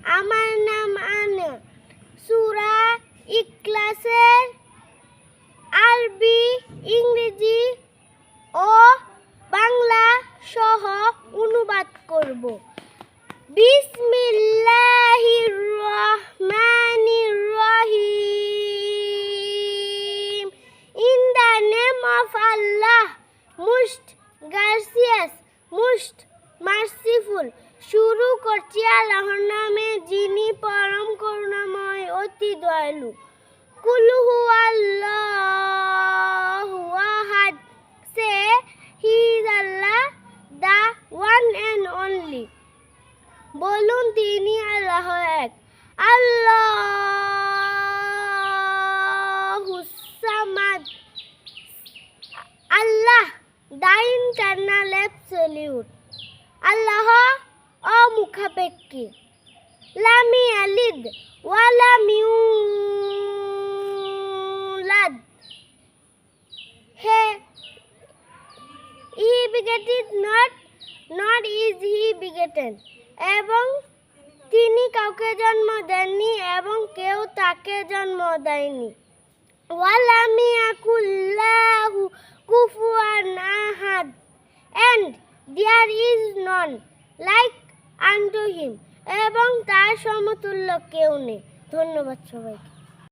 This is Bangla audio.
আমার নাম আনা। সূরা ইখলাসের আরবি, ইংরেজি ও বাংলা সহ অনুবাদ করব। বিসমিল্লাহির রহমানির রহিম। In the name of Allah, most gracious, most merciful. শুরু করছি আল্লাহর নামে, যিনি পরম করুণাময়, অতি দয়ালু। কুল হুয়াল্লাহু আহাদ। Say he is Allah, the one and only. বলুন তিনি আল্লাহ এক। আল্লাহুস সামাদ। Allah the eternal absolute. আল্লাহ অমুখাপেক্ষী। লাম ইয়ালিদ ওয়া লাম ইউলাদ। He begetteth not, nor is he begotten. এবং তিনি কাউকে জন্ম দেননি এবং কেউ তাকে জন্ম দেয়নি। ওয়ালাম ইয়াকুল লাহু কুফুয়ান আহাদ। And there is none like unto him. এবং তার সমতুল্য কেউ নেই। ধন্যবাদ সবাইকে।